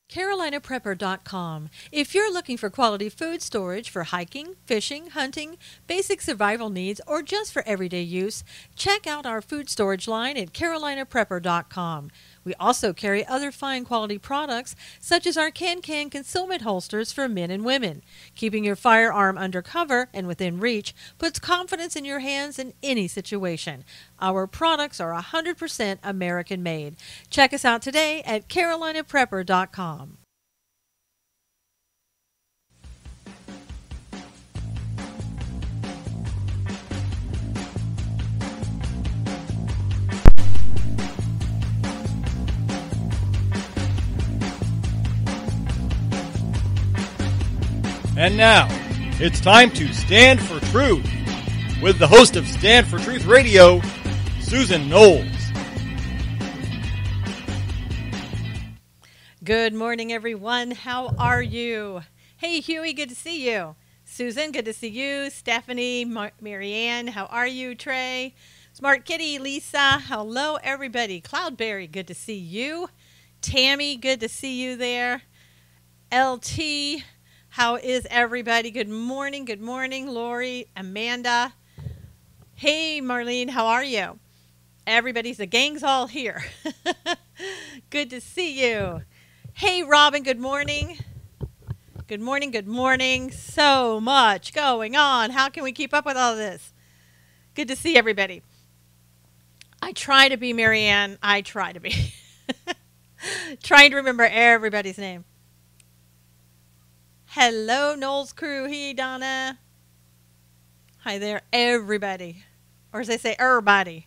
CarolinaPrepper.com. If you're looking for quality food storage for hiking, fishing, hunting, basic survival needs, or just for everyday use, check out our food storage line at CarolinaPrepper.com. We also carry other fine quality products such as our can concealment holsters for men and women. Keeping your firearm under cover and within reach puts confidence in your hands in any situation. Our products are 100% American made. Check us out today at CarolinaPrepper.com. And now, it's time to Stand for Truth with the host of Stand for Truth Radio, Susan Knowles. Good morning, everyone. How are you? Hey, Huey, good to see you. Susan, good to see you. Stephanie, Marianne, how are you? Trey, Smart Kitty, Lisa, hello, everybody. Cloudberry, good to see you. Tammy, good to see you there. LT, how is everybody? Good morning. Good morning, Lori, Amanda. Hey, Marlene, how are you? Everybody's, the gang's all here. Good to see you. Hey, Robin, good morning. Good morning, good morning. So much going on. How can we keep up with all this? Good to see everybody. I try to be Marianne. I try to be. Trying to remember everybody's name. Hello, Knowles crew. Hey, Donna. Hi there, everybody. Or as they say, everybody.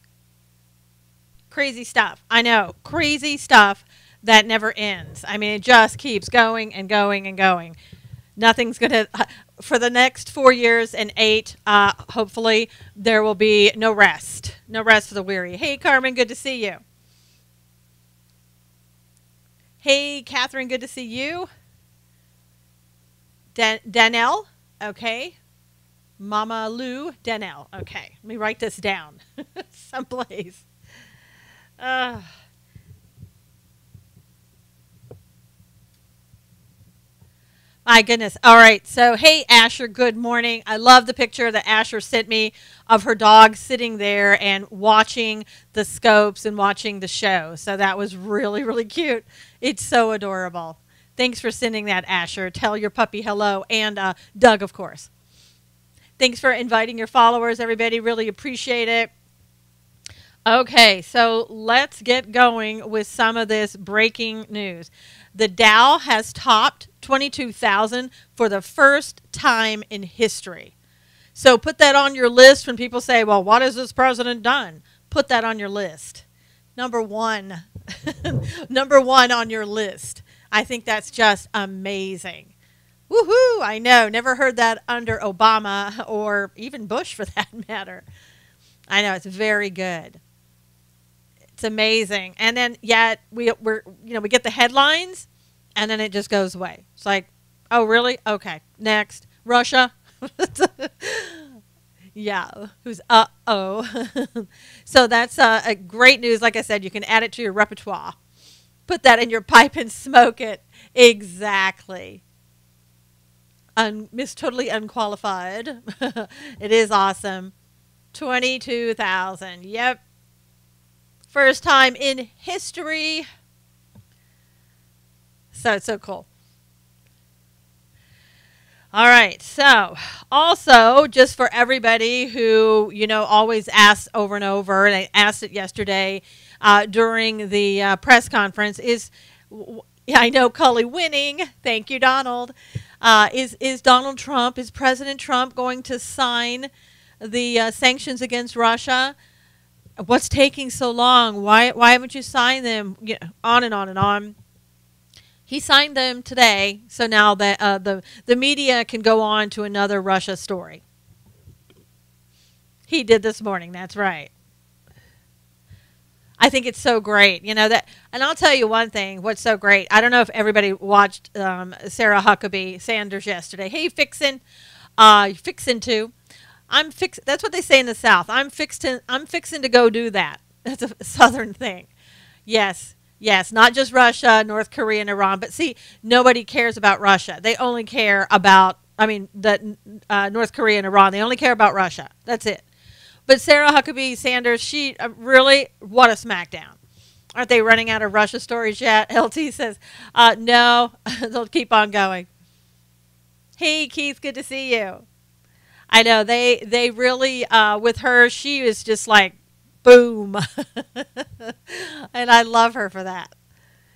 Crazy stuff. I know. Crazy stuff that never ends. I mean, it just keeps going and going and going. Nothing's going to, for the next 4 years and 8, hopefully, there will be no rest. No rest for the weary. Hey, Carmen, good to see you. Hey, Catherine, good to see you. Danelle, okay. Mama Lou, Danelle, okay. Let me write this down someplace. My goodness. All right. So, hey, Asher, good morning. I love the picture that Asher sent me of her dog sitting there and watching the scopes and watching the show. So that was really, really cute. It's so adorable. Thanks for sending that, Asher. Tell your puppy hello. And Doug, of course. Thanks for inviting your followers, everybody. Really appreciate it. Okay, so let's get going with some of this breaking news. The Dow has topped 22,000 for the first time in history. So put that on your list when people say, well, what has this president done? Put that on your list. Number one. Number one on your list. I think that's just amazing. Woohoo! I know. Never heard that under Obama or even Bush for that matter. I know. It's very good. It's amazing. And then yet we get the headlines and then it just goes away. It's like, oh, really? Okay. Next. Russia. Yeah. Who's uh-oh. So that's a great news. Like I said, you can add it to your repertoire. Put that in your pipe and smoke it. Exactly. Totally unqualified. It is awesome. 22,000. Yep. First time in history. So it's so cool. All right. So also, just for everybody who, always asks over and over, and I asked it yesterday during the press conference, I know Cully winning. Thank you, Donald. Is Donald Trump, is President Trump going to sign the sanctions against Russia? What's taking so long? Why haven't you signed them? On and on and on. He signed them today, so now the media can go on to another Russia story. He did this morning. That's right. I think it's so great, that. And I'll tell you one thing. What's so great? I don't know if everybody watched Sarah Huckabee Sanders yesterday. Hey, fixin' to. That's what they say in the South. I'm fixing to go do that. That's a Southern thing. Yes. Yes, not just Russia, North Korea, and Iran. But see, nobody cares about Russia. They only care about, I mean, the North Korea and Iran. They only care about Russia. That's it. But Sarah Huckabee Sanders, she really, what a smackdown. Aren't they running out of Russia stories yet? LT says, no, they'll keep on going. Hey, Keith, good to see you. I know they really with her, she is just like boom, and I love her for that.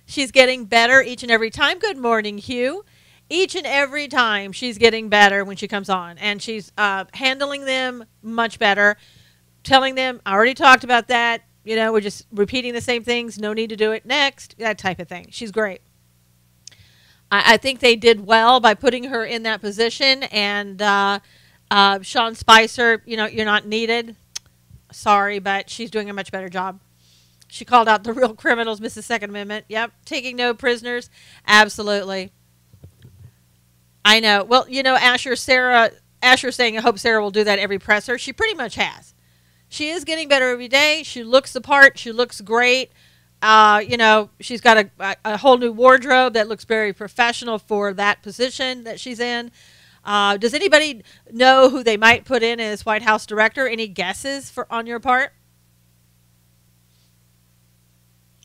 She's getting better each and every time. Good morning, Hugh. Each and every time she's getting better when she comes on, and she's handling them much better. Telling them, I already talked about that. You know, we're just repeating the same things. No need to do it next. That type of thing. She's great. I think they did well by putting her in that position. And Sean Spicer, you know, you're not needed. Sorry, but she's doing a much better job. She called out the real criminals, Mrs. Second Amendment. Yep. Taking no prisoners. Absolutely. I know. Well, you know, Asher's saying, I hope Sarah will do that every presser. She pretty much has. She is getting better every day. She looks the part. She looks great. You know, she's got a whole new wardrobe that looks very professional for that position that she's in. Does anybody know who they might put in as White House director? Any guesses on your part?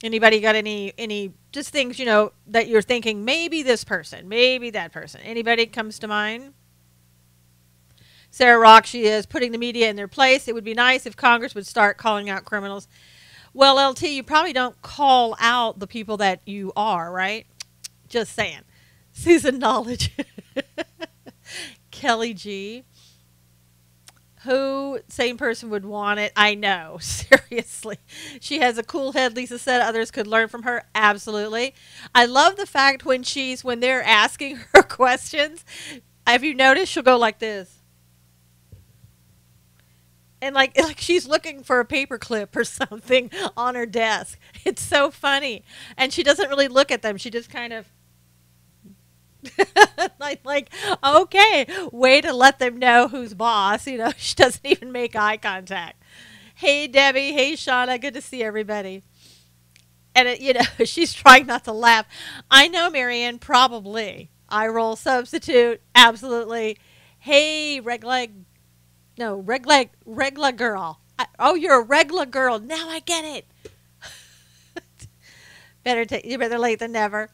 Anybody got any just things, you know, that you're thinking, maybe this person, maybe that person? Anybody comes to mind? Sarah Rock, she is putting the media in their place. It would be nice if Congress would start calling out criminals. Well, LT, you probably don't call out the people that you are, right? Just saying. Susan Knowledge. Kelly G. Who, same person would want it? I know. Seriously. She has a cool head, Lisa said. Others could learn from her. Absolutely. I love the fact when they're asking her questions, have you noticed she'll go like this? And like she's looking for a paperclip or something on her desk. It's so funny. And she doesn't really look at them. She just kind of like, okay, way to let them know who's boss. You know, she doesn't even make eye contact. Hey, Debbie. Hey, Shauna. Good to see everybody. And, you know, she's trying not to laugh. I know, Marianne, probably. Eye roll substitute. Absolutely. Hey, regla girl. Oh, you're a regla girl. Now I get it. You better late than never.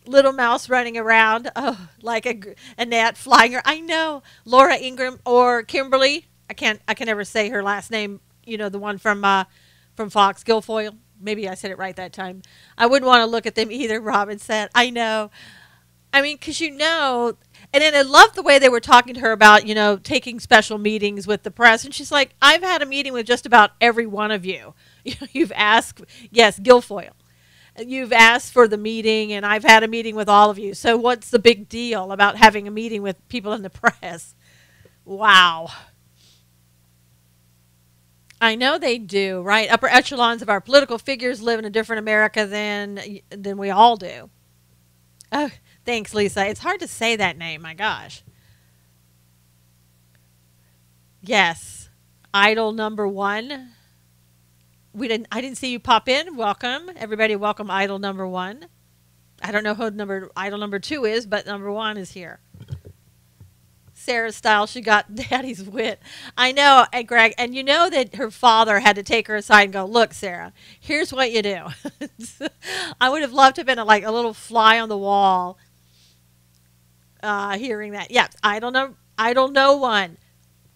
Little mouse running around. Oh, like a gnat flying her. I know. Laura Ingram or Kimberly. I can never say her last name. You know, the one from Fox, Guilfoyle. Maybe I said it right that time. I wouldn't want to look at them either, Robin said. I know. I mean, because you know, and then I love the way they were talking to her about, you know, taking special meetings with the press. And she's like, I've had a meeting with just about every one of you. You've asked, yes, Guilfoyle. You've asked for the meeting, and I've had a meeting with all of you. So what's the big deal about having a meeting with people in the press? Wow. I know they do, right? Upper echelons of our political figures live in a different America than we all do. Oh, thanks, Lisa. It's hard to say that name. My gosh. Yes. Idol number one. I didn't see you pop in. Welcome. Everybody welcome idol number one. I don't know who idol number two is, but number one is here. Sarah's style, she got daddy's wit. I know, and Greg, and you know that her father had to take her aside and go, look, Sarah, here's what you do. I would have loved to have been a little fly on the wall hearing that. Yeah, idol no one.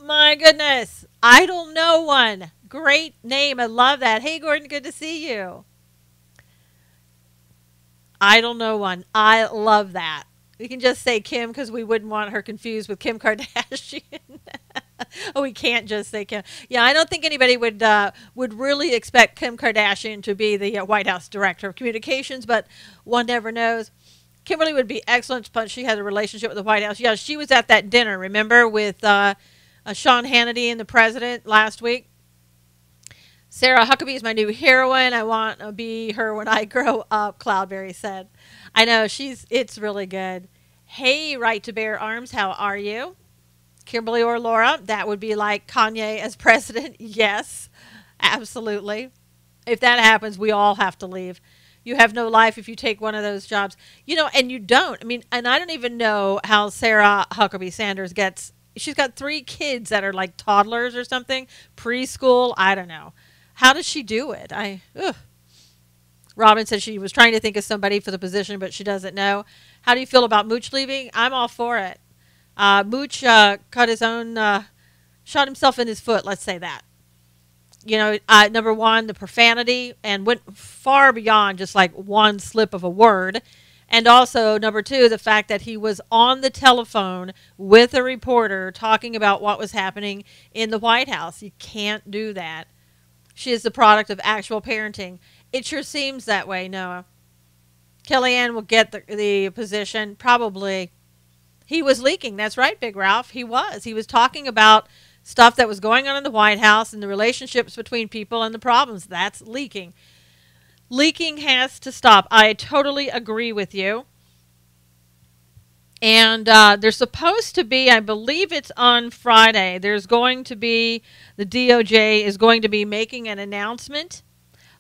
My goodness, idol no one. Great name. I love that. Hey, Gordon, good to see you. Idol no one. I love that. We can just say Kim because we wouldn't want her confused with Kim Kardashian. Oh, we can't just say Kim. Yeah, I don't think anybody would really expect Kim Kardashian to be the White House Director of Communications, but one never knows. Kimberly would be excellent, but she had a relationship with the White House. Yeah, she was at that dinner, remember, with Sean Hannity and the president last week. Sarah Huckabee is my new heroine. I want to be her when I grow up, Cloudberry said. I know, it's really good. Hey, Right to Bear Arms, how are you? Kimberly or Laura, that would be like Kanye as president. Yes, absolutely. If that happens, we all have to leave. You have no life if you take one of those jobs. And you don't. I mean, and I don't even know how Sarah Huckabee Sanders gets. She's got 3 kids that are like toddlers or something, preschool. I don't know. How does she do it? Robin said she was trying to think of somebody for the position, but she doesn't know. How do you feel about Mooch leaving? I'm all for it. Mooch cut his own, shot himself in his foot, let's say that. Number one, the profanity, and went far beyond just like one slip of a word. And also, number 2, the fact that he was on the telephone with a reporter talking about what was happening in the White House. You can't do that. She is the product of actual parenting. It sure seems that way, Noah. Kellyanne will get the position, probably. He was leaking. That's right, Big Ralph. He was. He was talking about stuff that was going on in the White House and the relationships between people and the problems. That's leaking. Leaking has to stop. I totally agree with you. And there's supposed to be, I believe it's on Friday, there's going to be, the DOJ is going to be making an announcement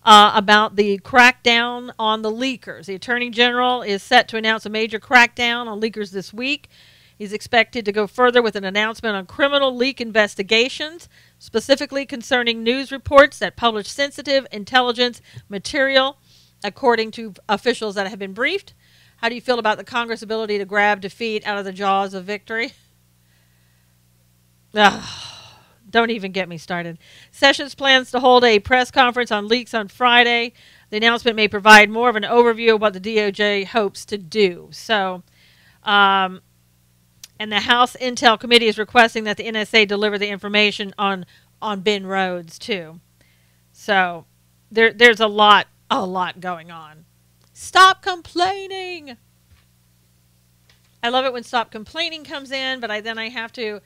about the crackdown on the leakers. The Attorney General is set to announce a major crackdown on leakers this week. He's expected to go further with an announcement on criminal leak investigations, specifically concerning news reports that publish sensitive intelligence material, according to officials that have been briefed. How do you feel about the Congress' ability to grab defeat out of the jaws of victory? Don't even get me started. Sessions plans to hold a press conference on leaks on Friday. The announcement may provide more of an overview of what the DOJ hopes to do. So, and the House Intel Committee is requesting that the NSA deliver the information on Ben Rhodes, too. So, there's a lot going on. Stop complaining! I love it when stop complaining comes in, but then I have to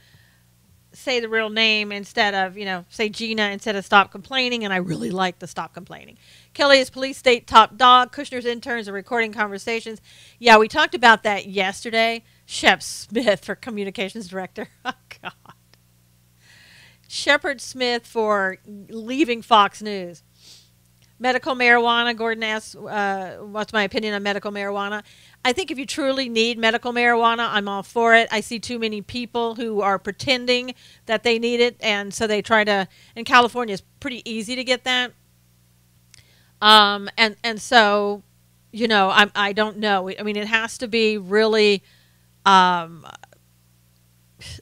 say the real name instead of, say Gina instead of stop complaining, and I really like the stop complaining. Kelly is police state top dog. Kushner's interns are recording conversations. Yeah, we talked about that yesterday. Shep Smith for communications director. Oh, God. Shepard Smith for leaving Fox News. Medical marijuana. Gordon asks, what's my opinion on medical marijuana? I think if you truly need medical marijuana, I'm all for it. I see too many people who are pretending that they need it, and so they try to, in California, it's pretty easy to get that. And so, I don't know. I mean, it has to be really,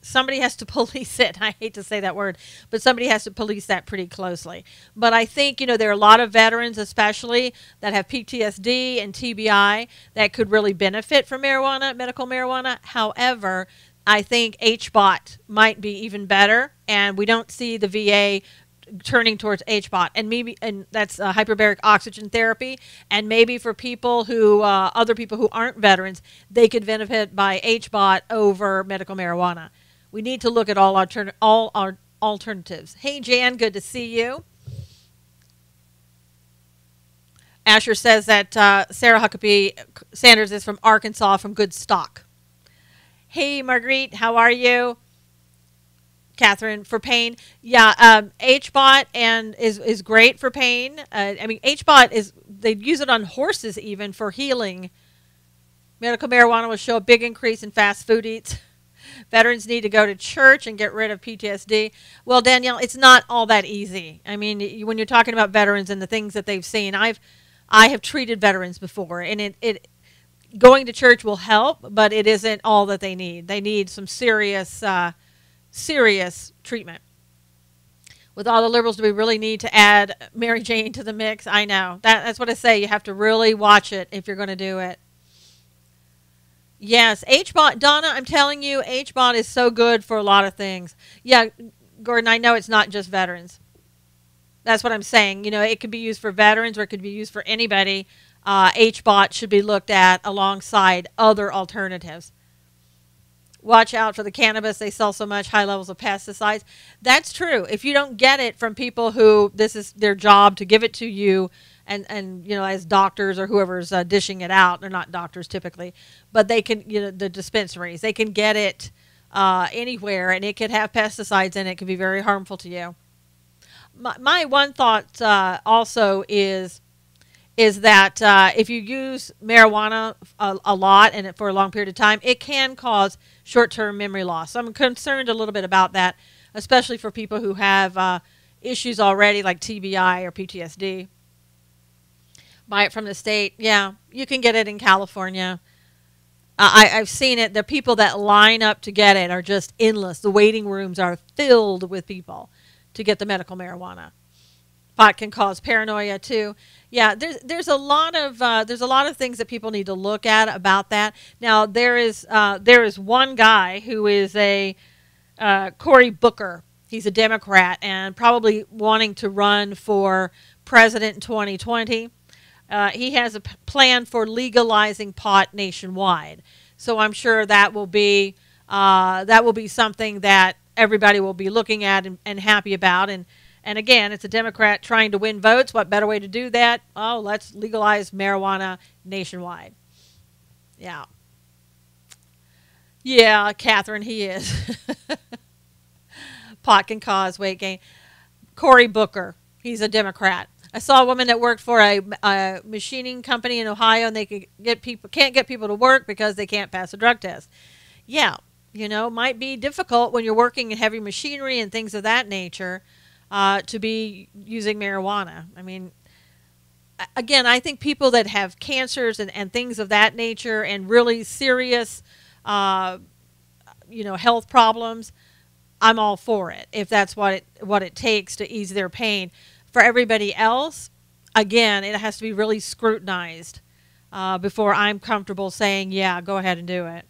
somebody has to police it. I hate to say that word, but somebody has to police that pretty closely. But I think, there are a lot of veterans, especially, that have PTSD and TBI that could really benefit from marijuana, medical marijuana. However, I think HBOT might be even better, and we don't see the VA turning towards HBOT, and that's hyperbaric oxygen therapy, and maybe for people who, other people who aren't veterans, they could benefit by HBOT over medical marijuana. We need to look at all our alternatives. Hey, Jan, good to see you. Asher says that Sarah Huckabee Sanders is from Arkansas, from good stock. Hey, Marguerite, how are you? Catherine, for pain. Yeah, HBOT is great for pain. HBOT they use it on horses even for healing. Medical marijuana will show a big increase in fast food eats. Veterans need to go to church and get rid of PTSD. Well, Danielle, it's not all that easy. I mean, when you're talking about veterans and the things that they've seen, I have treated veterans before, and it going to church will help, but it isn't all that they need. They need some serious treatment. With all the liberals, do we really need to add Mary Jane to the mix? I know. That's what I say. You have to really watch it if you're going to do it. Yes, HBOT. Donna, I'm telling you, HBOT is so good for a lot of things. Yeah, Gordon, I know it's not just veterans. That's what I'm saying. It could be used for veterans or it could be used for anybody. HBOT should be looked at alongside other alternatives. Watch out for the cannabis. They sell so much, high levels of pesticides. That's true. If you don't get it from people who this is their job to give it to you, and as doctors or whoever's dishing it out, they're not doctors typically, but they can, the dispensaries, they can get it anywhere, and it could have pesticides in it. It can be very harmful to you. My one thought also is, is that if you use marijuana a lot and for a long period of time, it can cause short-term memory loss. So I'm concerned a little bit about that, especially for people who have issues already like TBI or PTSD. Buy it from the state. Yeah, you can get it in California. I've seen it. The people that line up to get it are just endless. The waiting rooms are filled with people to get the medical marijuana. Pot can cause paranoia too. Yeah, there's a lot of things that people need to look at about that. Now there is one guy who is a Cory Booker. He's a Democrat and probably wanting to run for president in 2020. He has a plan for legalizing pot nationwide. So I'm sure that will be something that everybody will be looking at and happy about. And again, it's a Democrat trying to win votes. What better way to do that? Oh, let's legalize marijuana nationwide. Yeah. Yeah, Catherine, he is. Pot can cause weight gain. Cory Booker, he's a Democrat. I saw a woman that worked for a machining company in Ohio, and they can't get people to work because they can't pass a drug test. Yeah, might be difficult when you're working in heavy machinery and things of that nature to be using marijuana. I mean, again, I think people that have cancers and things of that nature and really serious, health problems, I'm all for it if that's what it takes to ease their pain. For everybody else, again, it has to be really scrutinized before I'm comfortable saying, yeah, go ahead and do it.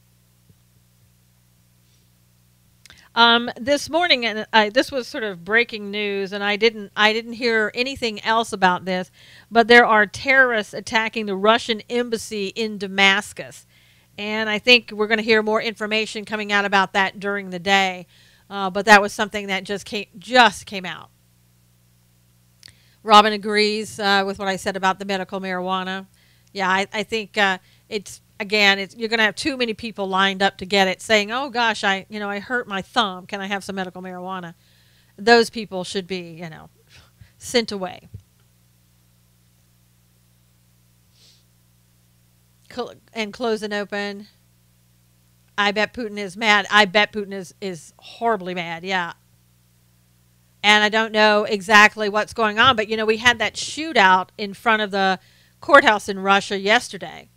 This morning, and this was sort of breaking news, and I didn't hear anything else about this, but there are terrorists attacking the Russian embassy in Damascus, and I think we're going to hear more information coming out about that during the day. But that was something that just came out. Robin agrees with what I said about the medical marijuana. Yeah, I think you're going to have too many people lined up to get it saying, oh gosh, I hurt my thumb. Can I have some medical marijuana? Those people should be, sent away. And close and open. I bet Putin is mad. I bet Putin is horribly mad. Yeah. And I don't know exactly what's going on, but we had that shootout in front of the courthouse in Russia yesterday.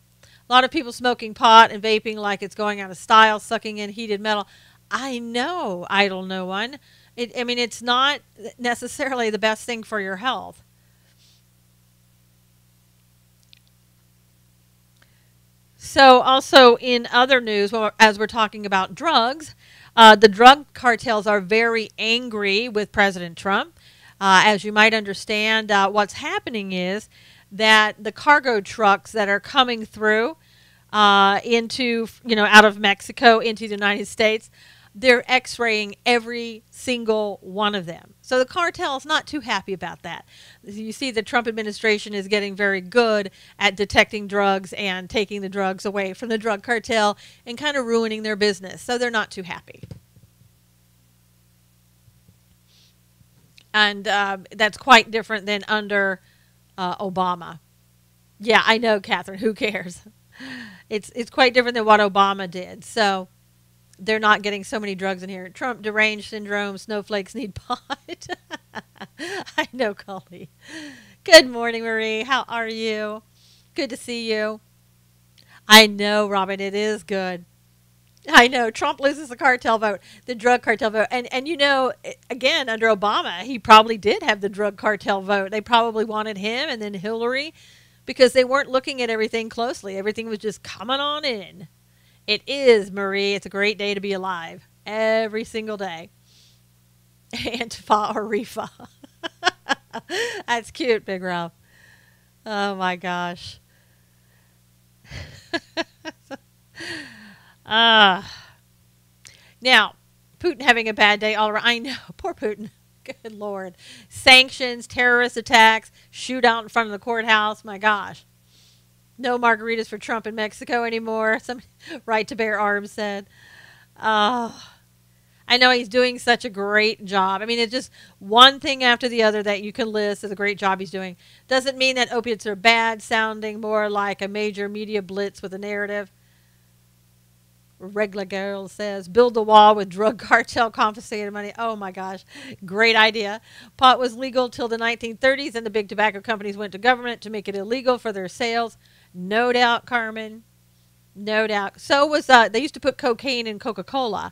A lot of people smoking pot and vaping like it's going out of style, sucking in heated metal. I know, idle no one. It's not necessarily the best thing for your health. So also in other news, as we're talking about drugs, the drug cartels are very angry with President Trump. As you might understand, what's happening is that the cargo trucks that are coming through into, out of Mexico into the United States, they're x-raying every single one of them. So the cartel's not too happy about that. You see, the Trump administration is getting very good at detecting drugs and taking the drugs away from the drug cartel and kind of ruining their business. So they're not too happy. And that's quite different than under Obama. Yeah, I know, Catherine. Who cares? It's quite different than what Obama did. So they're not getting so many drugs in here. Trump deranged syndrome. Snowflakes need pot. I know, Cully. Good morning, Marie. How are you? Good to see you. I know, Robin. It is good. I know. Trump loses the cartel vote, the drug cartel vote. And again, under Obama, he probably did have the drug cartel vote. They probably wanted him and then Hillary because they weren't looking at everything closely. Everything was just coming on in. It is, Marie. It's a great day to be alive. Every single day. Antifa or Rifa. That's cute, Big Ralph. Oh, my gosh. Now, Putin having a bad day all around. I know. Poor Putin. Good Lord. Sanctions, terrorist attacks, shootout in front of the courthouse. My gosh. No margaritas for Trump in Mexico anymore. Some right to bear arms said. I know he's doing such a great job. I mean, it's just one thing after the other that you can list as a great job he's doing. Doesn't mean that opiates are bad, sounding more like a major media blitz with a narrative. Regular Girl says, build the wall with drug cartel confiscated money. Oh my gosh, great idea. Pot was legal till the 1930s, and the big tobacco companies went to government to make it illegal for their sales. No doubt, Carmen. No doubt. So was, they used to put cocaine in Coca-Cola,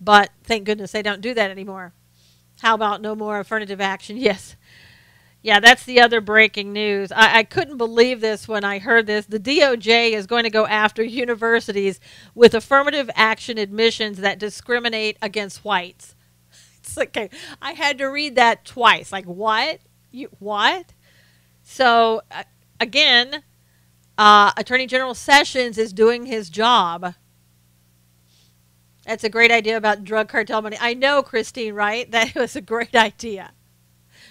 but thank goodness they don't do that anymore. How about no more affirmative action? Yes. Yeah, that's the other breaking news. I couldn't believe this when I heard this. The DOJ is going to go after universities with affirmative action admissions that discriminate against whites. It's like, okay, I had to read that twice. Like, what? What? So, again, Attorney General Sessions is doing his job. That's a great idea about drug cartel money. I know, Christine, right? That was a great idea.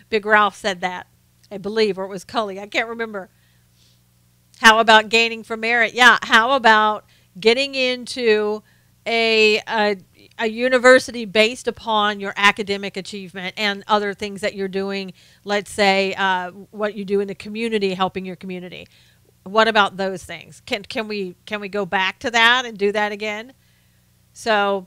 Big Ralph said that, I believe, or it was Cully. I can't remember. How about gaining from merit? Yeah, how about getting into a university based upon your academic achievement and other things that you're doing, let's say what you do in the community, helping your community. What about those things? Can we go back to that and do that again? So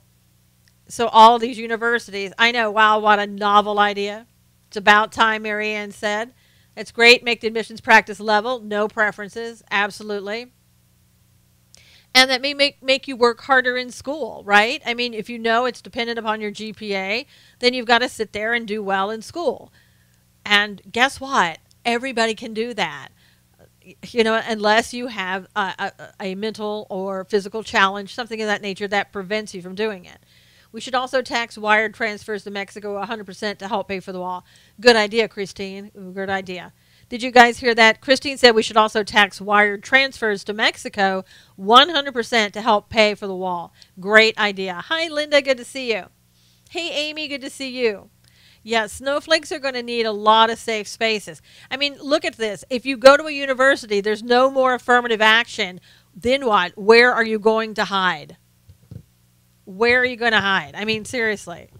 all these universities, I know, wow, what a novel idea. It's about time, Marianne said. It's great. Make the admissions practice level. No preferences. Absolutely. And that may make you work harder in school, right? I mean, if you know it's dependent upon your GPA, then you've got to sit there and do well in school. And guess what? Everybody can do that. You know, unless you have a mental or physical challenge, something of that nature that prevents you from doing it. We should also tax wired transfers to Mexico 100% to help pay for the wall. Good idea, Christine. Good idea. Did you guys hear that? Christine said we should also tax wired transfers to Mexico 100% to help pay for the wall. Great idea. Hi, Linda. Good to see you. Hey, Amy. Good to see you. Yeah, snowflakes are going to need a lot of safe spaces. I mean, look at this. If you go to a university, there's no more affirmative action. Then what? Where are you going to hide? Where are you going to hide? I mean, seriously.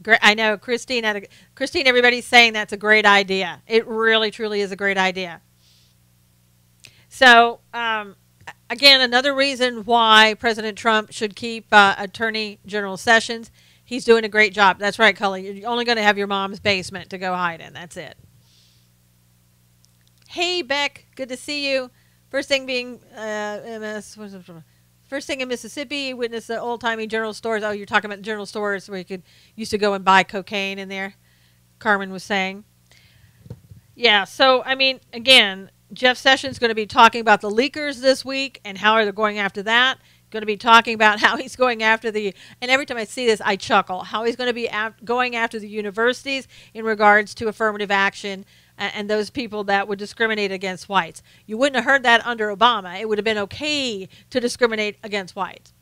Great. I know, Christine. Christine, everybody's saying that's a great idea. It really, truly is a great idea. So, again, another reason why President Trump should keep Attorney General Sessions. He's doing a great job. That's right, Cully. You're only going to have your mom's basement to go hide in. That's it. Hey, Beck. Good to see you. First thing being first thing in Mississippi, witnessed the old-timey general stores. Oh, you're talking about general stores where you used to go and buy cocaine in there, Carmen was saying. Yeah, so, I mean, again, Jeff Sessions is going to be talking about the leakers this week and how they're going after that. Going to be talking about how he's going after and every time I see this, I chuckle, how he's going to be going after the universities in regards to affirmative action and those people that would discriminate against whites. You wouldn't have heard that under Obama. It would have been okay to discriminate against whites.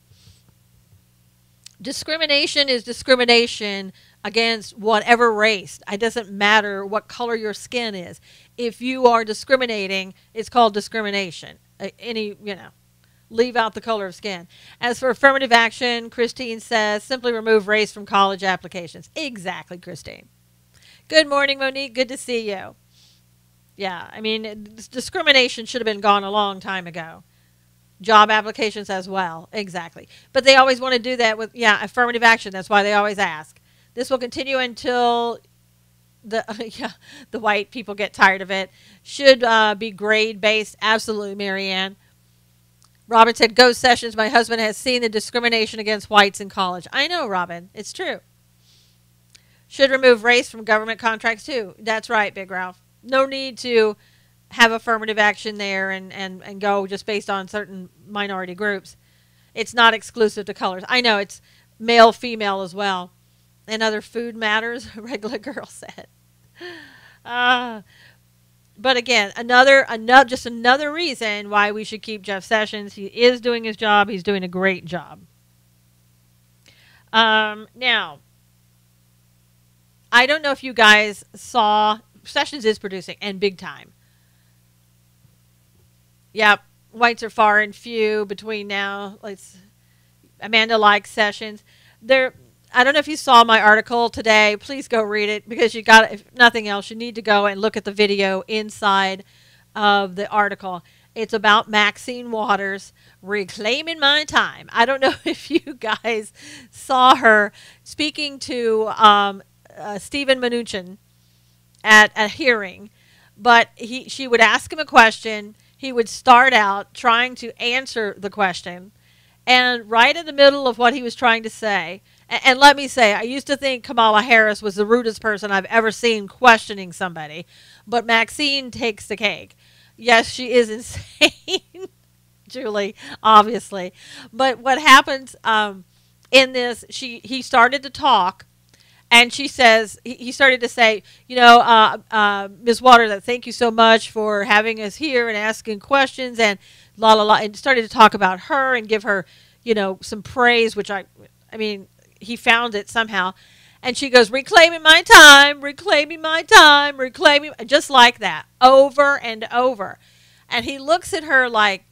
Discrimination is discrimination against whatever race. It doesn't matter what color your skin is. If you are discriminating, it's called discrimination. Leave out the color of skin. As for affirmative action, Christine says, simply remove race from college applications. Exactly, Christine. Good morning, Monique. Good to see you. Yeah, I mean, discrimination should have been gone a long time ago. Job applications as well. Exactly. But they always want to do that with, affirmative action. That's why they always ask. This will continue until the white people get tired of it. Should be grade-based. Absolutely, Marianne. Robin said, go Sessions. My husband has seen the discrimination against whites in college. I know, Robin. It's true. Should remove race from government contracts, too. That's right, Big Ralph. No need to have affirmative action there and go just based on certain minority groups. It's not exclusive to colors. I know, it's male, female as well. And other food matters, Regular Girl said. But again, just another reason why we should keep Jeff Sessions. He is doing his job. He's doing a great job. Now, I don't know if you guys saw, Sessions is producing, and big time. Yep. whites are far and few between now. Amanda likes Sessions. There, I don't know if you saw my article today. Please go read it because you got, if nothing else, you need to go and look at the video inside of the article. It's about Maxine Waters reclaiming my time. I don't know if you guys saw her speaking to Stephen Mnuchin at a hearing, but she would ask him a question. He would start out trying to answer the question, and right in the middle of what he was trying to say, and let me say, I used to think Kamala Harris was the rudest person I've ever seen questioning somebody, but Maxine takes the cake. Yes, she is insane, Julie, obviously. But what happens in this, he started to talk, and she says, he started to say, Ms. Waters, thank you so much for having us here and asking questions and la la la, and started to talk about her and give her, some praise, which I mean, he found it somehow. And she goes, reclaiming my time, reclaiming my time, reclaiming, just like that, over and over. And he looks at her like,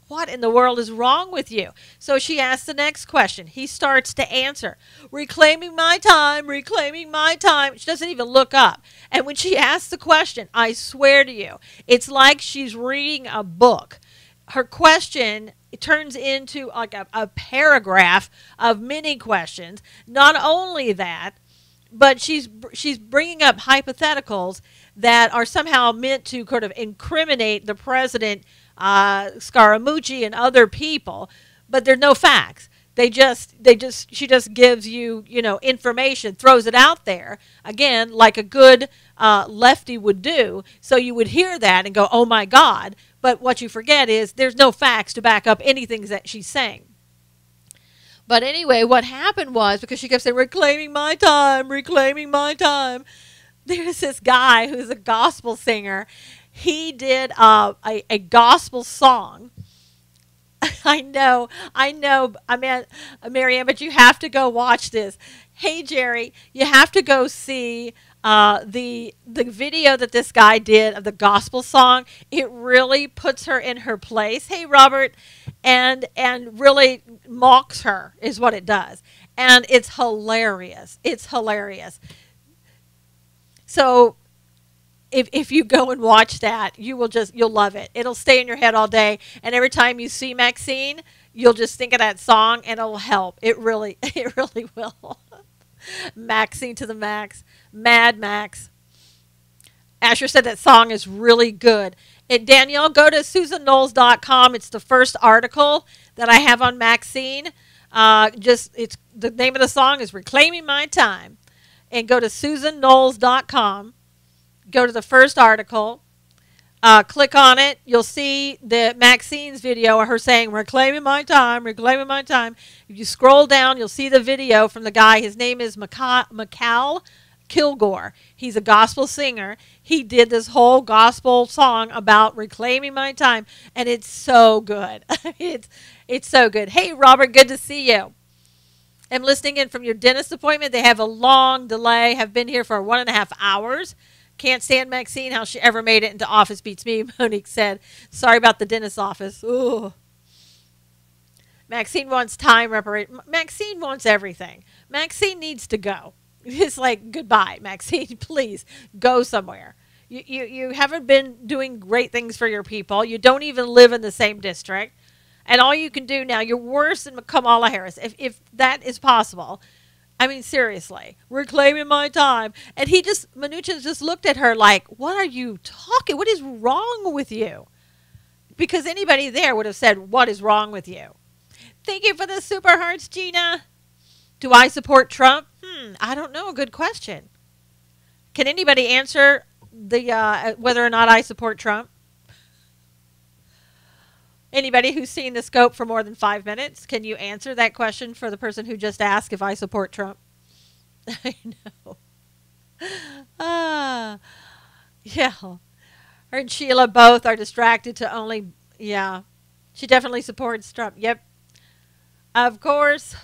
what in the world is wrong with you? So she asks the next question. He starts to answer, reclaiming my time, reclaiming my time. She doesn't even look up. And when she asks the question, I swear to you, it's like she's reading a book. Her question, it turns into like a paragraph of many questions. Not only that, but she's bringing up hypotheticals that are somehow meant to kind of incriminate the president, Scaramucci and other people, but there's no facts. She just gives you, information, throws it out there, again, like a good lefty would do. So you would hear that and go, oh my God. But what you forget is there's no facts to back up anything that she's saying. But anyway, what happened was, because she kept saying, reclaiming my time, there's this guy who's a gospel singer. He did a gospel song. I know. I mean, Marianne, but you have to go watch this. Hey, Jerry, you have to go see the video that this guy did of the gospel song. It really puts her in her place. Hey, Robert, and really mocks her is what it does, and it's hilarious. It's hilarious. So if you go and watch that, you'll love it. It'll stay in your head all day, and every time you see Maxine, you'll just think of that song, and it'll help. It really will. Maxine to the max. Mad Max. Asher said that song is really good. And Danielle, go to SusanKnowles.com. It's the first article that I have on Maxine. It's the name of the song is Reclaiming My Time. And go to SusanKnowles.com. Go to the first article. Click on it. You'll see the Maxine's video of her saying, reclaiming my time, reclaiming my time. If you scroll down, you'll see the video from the guy. His name is Mikal Kilgore. He's a gospel singer. He did this whole gospel song about reclaiming my time, and it's so good. It's so good. Hey, Robert, good to see you. I'm listening in from your dentist appointment. They have a long delay, have been here for 1.5 hours. Can't stand Maxine, how she ever made it into Office Beats Me, Monique said. Sorry about the dentist's office. Ooh. Maxine wants time reparation. Maxine wants everything. Maxine needs to go. It's like, goodbye, Maxine. Please, go somewhere. You haven't been doing great things for your people. You don't even live in the same district. And all you can do now, you're worse than Kamala Harris, if that is possible. I mean, seriously, reclaiming my time. And Mnuchin just looked at her like, what are you talking? What is wrong with you? Because anybody there would have said, what is wrong with you? Thank you for the super hearts, Gina. Do I support Trump? I don't know. Good question. Can anybody answer the whether or not I support Trump? Anybody who's seen the scope for more than 5 minutes, can you answer that question for the person who just asked if I support Trump? I know. Yeah. Her and Sheila both are distracted to only, yeah. She definitely supports Trump. Yep. Of course.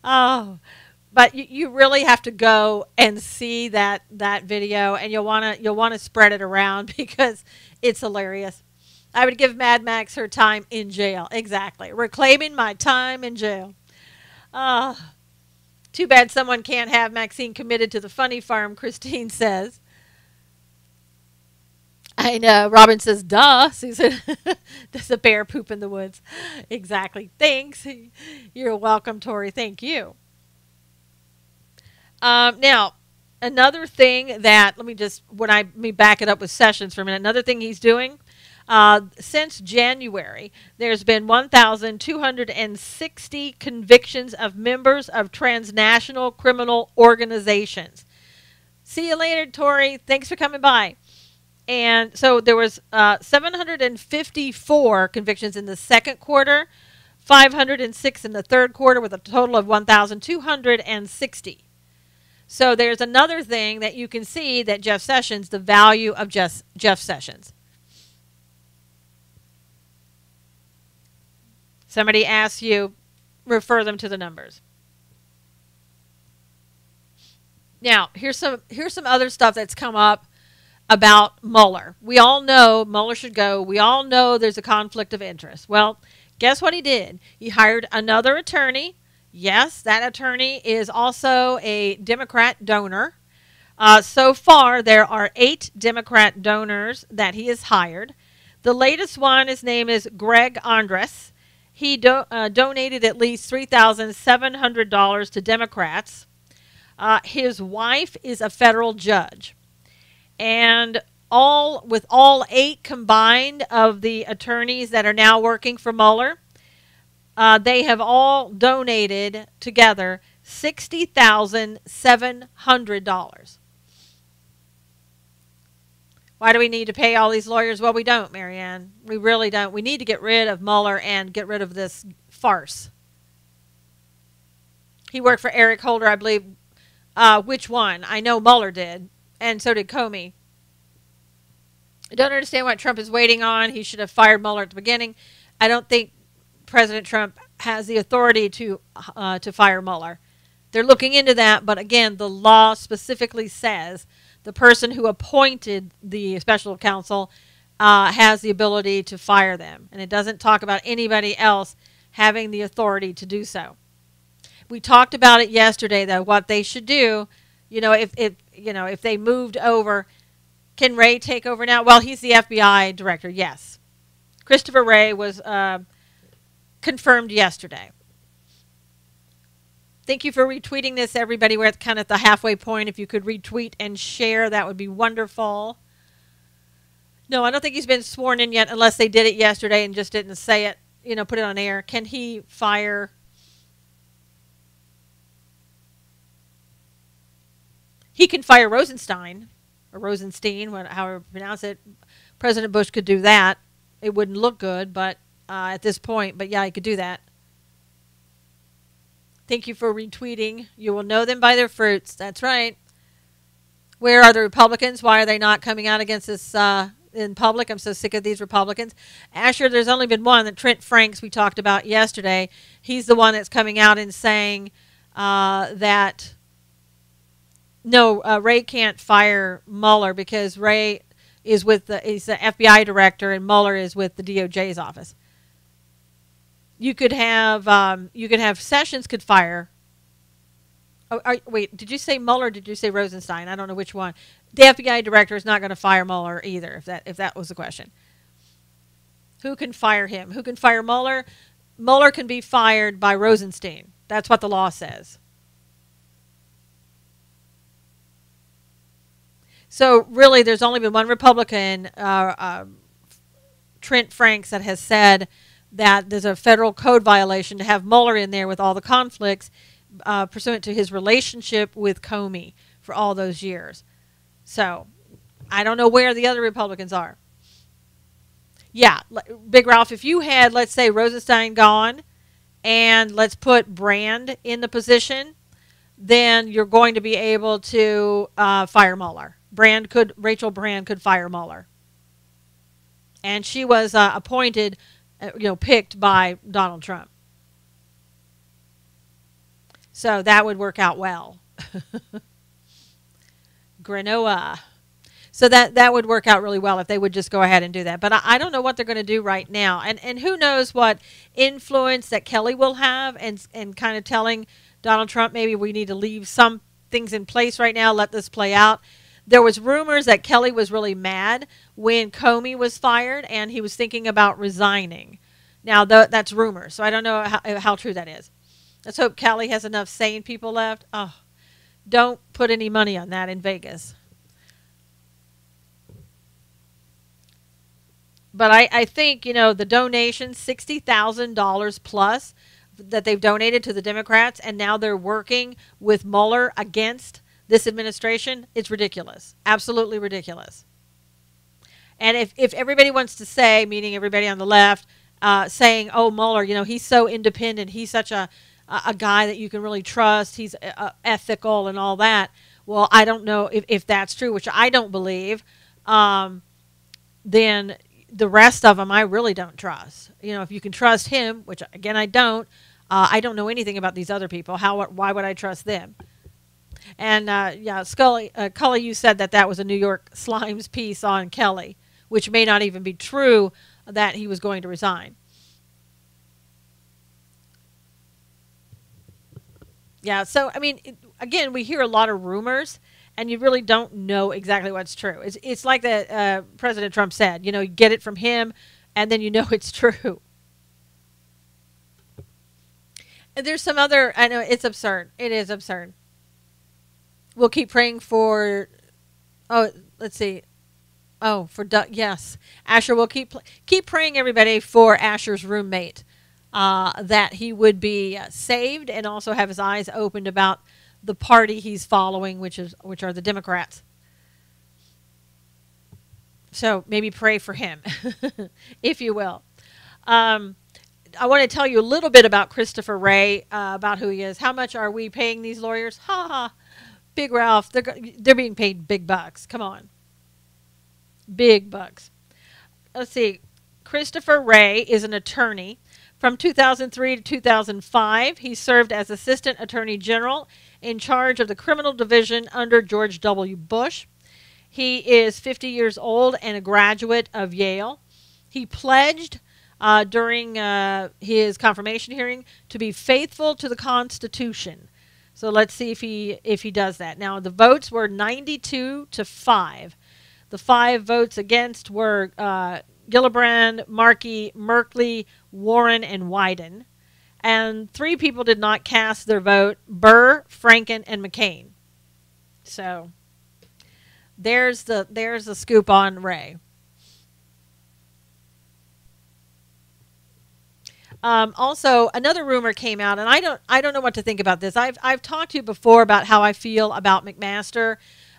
Oh, But you really have to go and see that video, and you'll wanna spread it around because it's hilarious. I would give Mad Max her time in jail. Exactly, reclaiming my time in jail. Uh, Too bad someone can't have Maxine committed to the funny farm. Christine says. I know. Robin says, "Duh." Susan, does a bear poop in the woods? Exactly. Thanks. You're welcome, Tori. Thank you. Now, another thing that let me back it up with Sessions for a minute. Another thing he's doing since January, there's been 1,260 convictions of members of transnational criminal organizations. See you later, Tori. Thanks for coming by. And so there was 754 convictions in the second quarter, 506 in the third quarter, with a total of 1,260. So there's another thing that you can see that Jeff Sessions, the value of Jeff Sessions. Somebody asks you, refer them to the numbers. Now, here's some other stuff that's come up about Mueller. We all know Mueller should go. We all know there's a conflict of interest. Well, guess what he did? He hired another attorney. Yes, that attorney is also a Democrat donor. So far, there are 8 Democrat donors that he has hired. The latest one, his name is Greg Andres. He donated at least $3,700 to Democrats. His wife is a federal judge. And with all 8 combined of the attorneys that are now working for Mueller, they have all donated together $60,700. Why do we need to pay all these lawyers? Well, we don't, Marianne. We really don't. We need to get rid of Mueller and get rid of this farce. He worked for Eric Holder, I believe. Which one? I know Mueller did, and so did Comey. I don't understand what Trump is waiting on. He should have fired Mueller at the beginning. I don't think President Trump has the authority to fire Mueller. They're looking into that, but again, the law specifically says the person who appointed the special counsel has the ability to fire them, and it doesn't talk about anybody else having the authority to do so. We talked about it yesterday, though. What they should do, if they moved over. Can Wray take over now? Well, he's the FBI director, yes. Christopher Wray was confirmed yesterday. Thank you for retweeting this, everybody. We're kind of at the halfway point. If you could retweet and share, that would be wonderful. No, I don't think he's been sworn in yet unless they did it yesterday and just didn't say it, put it on air. Can he fire? He can fire Rosenstein. Or Rosenstein, however you pronounce it. President Bush could do that. It wouldn't look good, but at this point. But yeah, he could do that. Thank you for retweeting. You will know them by their fruits. That's right. Where are the Republicans? Why are they not coming out against this in public? I'm so sick of these Republicans. Asher, there's only been one, that Trent Franks we talked about yesterday. He's the one that's coming out and saying that... No, Wray can't fire Mueller because Wray is he's the FBI director and Mueller is with the DOJ's office. You could have Sessions could fire. Wait, did you say Mueller or did you say Rosenstein? I don't know which one. The FBI director is not going to fire Mueller either, if that was the question. Who can fire him? Who can fire Mueller? Mueller can be fired by Rosenstein. That's what the law says. So really, there's only been one Republican, Trent Franks, that has said that there's a federal code violation to have Mueller in there with all the conflicts pursuant to his relationship with Comey for all those years. So I don't know where the other Republicans are. Yeah, Big Ralph, if you had, let's say, Rosenstein gone and let's put Brand in the position, then you're going to be able to fire Mueller. Rachel Brand could fire Mueller. And she was appointed, picked by Donald Trump. So that would work out well. Granoa. So that would work out really well if they would just go ahead and do that. But I don't know what they're going to do right now. And who knows what influence that Kelly will have and kind of telling Donald Trump maybe we need to leave some things in place right now, let this play out. There was rumors that Kelly was really mad when Comey was fired and he was thinking about resigning. Now, that's rumors, so I don't know how true that is. Let's hope Kelly has enough sane people left. Oh, don't put any money on that in Vegas. But I think, the donation, $60,000 plus that they've donated to the Democrats, and now they're working with Mueller against this administration, it's ridiculous. Absolutely ridiculous. And if everybody wants to say, meaning everybody on the left, saying, oh, Mueller, he's so independent, he's such a guy that you can really trust, he's ethical and all that. Well, I don't know if that's true, which I don't believe. Then the rest of them I really don't trust. If you can trust him, which again I don't know anything about these other people. Why would I trust them? And Cully, you said that was a New York Slimes piece on Kelly, which may not even be true that he was going to resign. Yeah, so I mean, again, we hear a lot of rumors, and you really don't know exactly what's true. It's like that President Trump said, you get it from him, and then it's true. And there's some other, I know it's absurd. It is absurd. We'll keep praying for, let's see. Oh, for Doug, yes. Asher, we'll keep praying, everybody, for Asher's roommate, that he would be saved and also have his eyes opened about the party he's following, which are the Democrats. So maybe pray for him, if you will. I want to tell you a little bit about Christopher Wray, about who he is. How much are we paying these lawyers? Ha ha. Big Ralph, they're being paid big bucks. Come on. Big bucks. Let's see. Christopher Wray is an attorney. From 2003 to 2005, he served as Assistant Attorney General in charge of the criminal division under George W. Bush. He is 50 years old and a graduate of Yale. He pledged during his confirmation hearing to be faithful to the Constitution. So let's see if he does that. Now, the votes were 92-5. The 5 votes against were Gillibrand, Markey, Merkley, Warren, and Wyden. And 3 people did not cast their vote: Burr, Franken, and McCain. So there's the scoop on Wray. Also, another rumor came out, and I don't know what to think about this. I've talked to you before about how I feel about McMaster.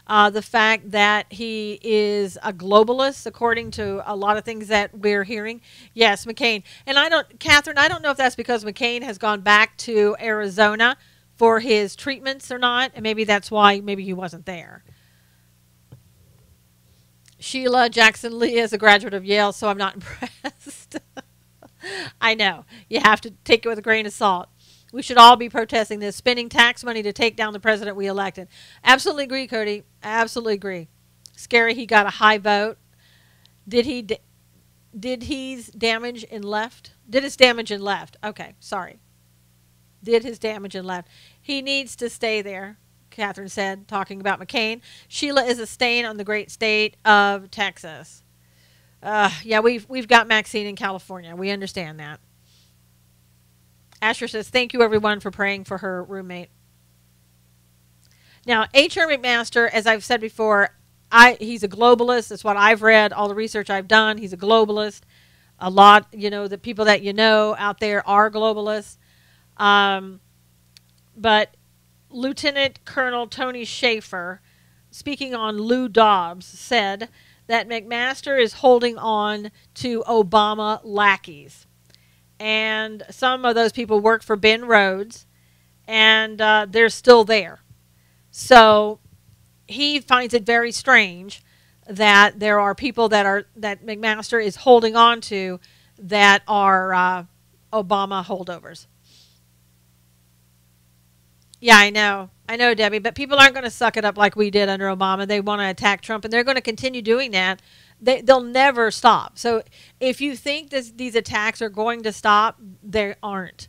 The fact that he is a globalist, according to a lot of things that we're hearing. Yes, McCain. And Catherine, I don't know if that's because McCain has gone back to Arizona for his treatments or not, and maybe that's why maybe he wasn't there. Sheila Jackson Lee is a graduate of Yale, so I'm not impressed. I know. You have to take it with a grain of salt. We should all be protesting this, spending tax money to take down the president we elected. Absolutely agree, Cody. Absolutely agree. Scary he got a high vote. Did his damage in left? Did his damage in left? Okay, sorry. Did his damage in left. He needs to stay there, Catherine said, talking about McCain. Sheila is a stain on the great state of Texas. Yeah, we've got Maxine in California. We understand that. Asher says, thank you, everyone, for praying for her roommate. Now, H.R. McMaster, as I've said before, he's a globalist. That's what I've read, all the research I've done. He's a globalist. A lot, the people that out there are globalists. But Lieutenant Colonel Tony Schaefer, speaking on Lou Dobbs, said that McMaster is holding on to Obama lackeys. And some of those people work for Ben Rhodes, and they're still there. So he finds it very strange that there are people that McMaster is holding on to that are Obama holdovers. Yeah, I know. I know, Debbie, but people aren't going to suck it up like we did under Obama. They want to attack Trump, and they're going to continue doing that. They'll never stop. So if you think these attacks are going to stop, they aren't.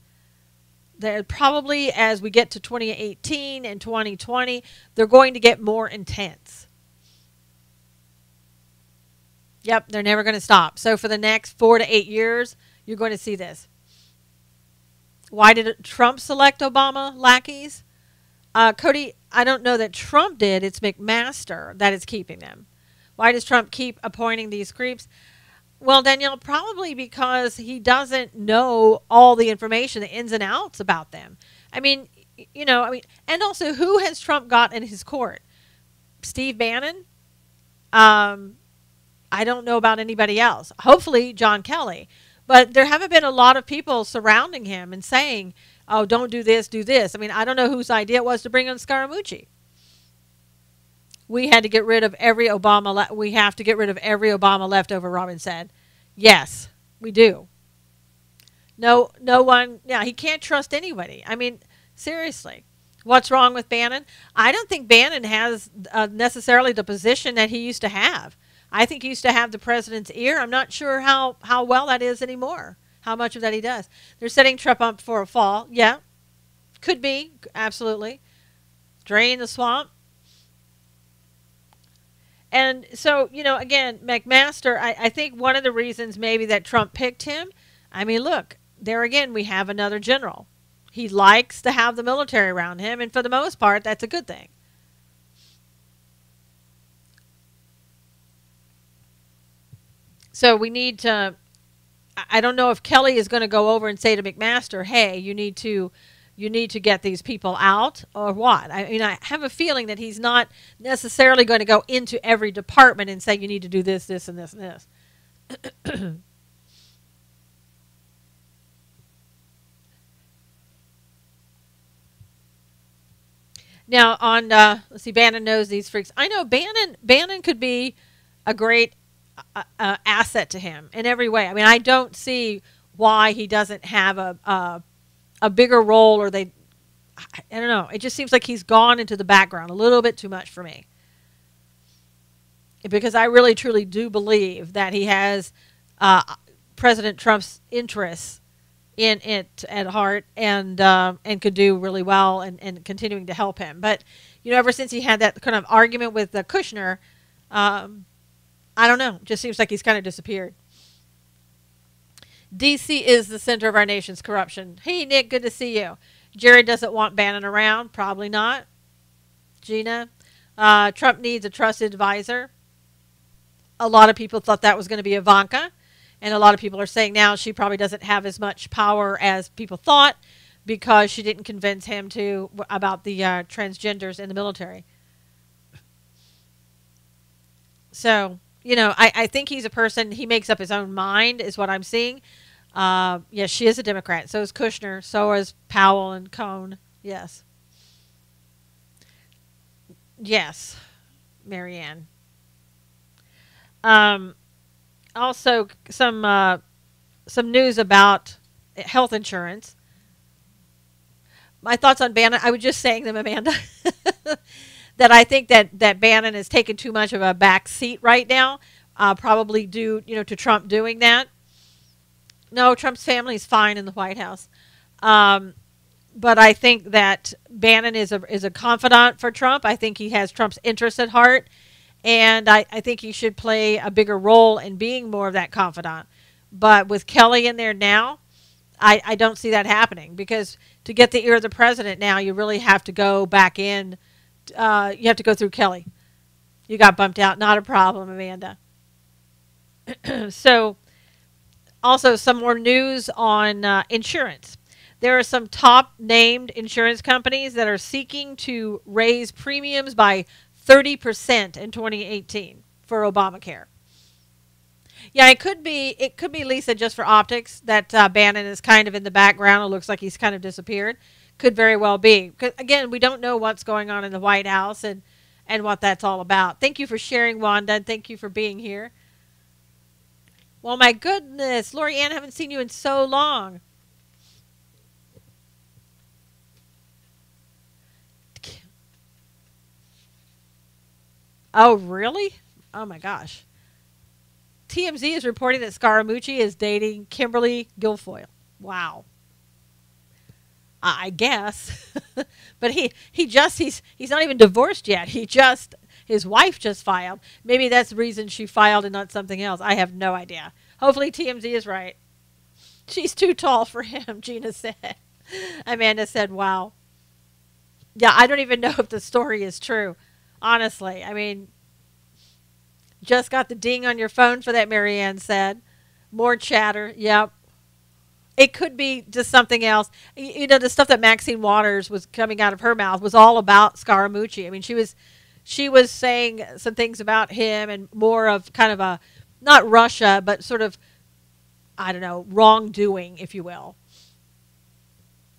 They're probably, as we get to 2018 and 2020, they're going to get more intense. Yep, they're never going to stop. So for the next 4 to 8 years, you're going to see this. Why did Trump select Obama lackeys? Cody, I don't know that Trump did. It's McMaster that is keeping them. Why does Trump keep appointing these creeps? Well, Danielle, probably because he doesn't know all the information, the ins and outs about them. I mean, and also who has Trump got in his court? Steve Bannon? I don't know about anybody else. Hopefully John Kelly. But there haven't been a lot of people surrounding him and saying, oh, don't do this, do this. I mean, I don't know whose idea it was to bring on Scaramucci. We had to get rid of every Obama. We have to get rid of every Obama leftover, Robin said. Yes, we do. No one. Yeah, he can't trust anybody. I mean, seriously. What's wrong with Bannon? I don't think Bannon has necessarily the position that he used to have. I think he used to have the president's ear. I'm not sure how well that is anymore, how much of that he does. They're setting Trump up for a fall. Yeah, could be, absolutely. Drain the swamp. And so, again, McMaster, I think one of the reasons maybe that Trump picked him, I mean, look, there again, we have another general. He likes to have the military around him, and for the most part, that's a good thing. So we need to, I don't know if Kelly is going to go over and say to McMaster, hey, you need to get these people out or what. I mean, I have a feeling that he's not necessarily going to go into every department and say you need to do this, this, and this, and this. Now on, let's see, Bannon knows these freaks. I know Bannon could be a great asset to him in every way. I mean, I don't see why he doesn't have a bigger role, or I don't know. It just seems like he's gone into the background a little bit too much for me. Because I really truly do believe that he has President Trump's interests in it at heart, and could do really well, and continuing to help him. But ever since he had that kind of argument with Kushner, I don't know. Just seems like he's kind of disappeared. D.C. is the center of our nation's corruption. Hey, Nick, good to see you. Jerry doesn't want Bannon around. Probably not. Gina, Trump needs a trusted advisor. A lot of people thought that was going to be Ivanka. And a lot of people are saying now she probably doesn't have as much power as people thought, because she didn't convince him about the transgenders in the military. So, I think he's a person, he makes up his own mind, is what I'm seeing. Yes, she is a Democrat. So is Kushner. So is Powell and Cohn. Yes. Yes, Marianne. Also, some news about health insurance. My thoughts on Bannon, I was just saying them, Amanda, that I think that Bannon has taken too much of a back seat right now, probably due, to Trump doing that. No, Trump's family is fine in the White House. But I think that Bannon is a confidant for Trump. I think he has Trump's interests at heart. And I think he should play a bigger role in being more of that confidant. But with Kelly in there now, I don't see that happening, because to get the ear of the president now, you really have to go back in. You have to go through Kelly. You got bumped out. Not a problem, Amanda. So, also some more news on insurance. There are some top named insurance companies that are seeking to raise premiums by 30% in 2018 for Obamacare. Yeah, it could be Lisa, just for optics, that Bannon is kind of in the background. It looks like he's kind of disappeared. Could very well be. Because, again, we don't know what's going on in the White House and what that's all about. Thank you for sharing, Wanda, and thank you for being here. Well, my goodness, Lori Ann, I haven't seen you in so long. Oh, really? Oh my gosh. TMZ is reporting that Scaramucci is dating Kimberly Guilfoyle. Wow. I guess. But he's not even divorced yet. His wife just filed. Maybe that's the reason she filed and not something else. I have no idea. Hopefully TMZ is right. She's too tall for him, Gina said. Amanda said, wow. Yeah, I don't even know if the story is true. Honestly. I mean, just got the ding on your phone for that, Marianne said. More chatter. Yep. It could be just something else. You know, the stuff that Maxine Waters was coming out of her mouth was all about Scaramucci. I mean, she was saying some things about him and more of kind of a, not Russia, but sort of, I don't know, wrongdoing, if you will.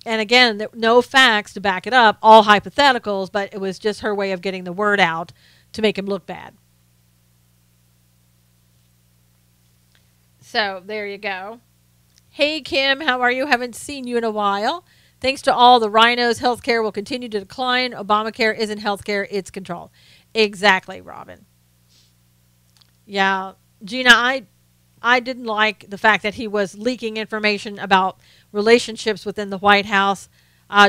And again, no facts to back it up, all hypotheticals, but it was just her way of getting the word out to make him look bad. So there you go. Hey, Kim, how are you? Haven't seen you in a while. Thanks to all the rhinos, healthcare will continue to decline. Obamacare isn't healthcare, it's control. Exactly, Robin. Yeah, Gina, I didn't like the fact that he was leaking information about relationships within the White House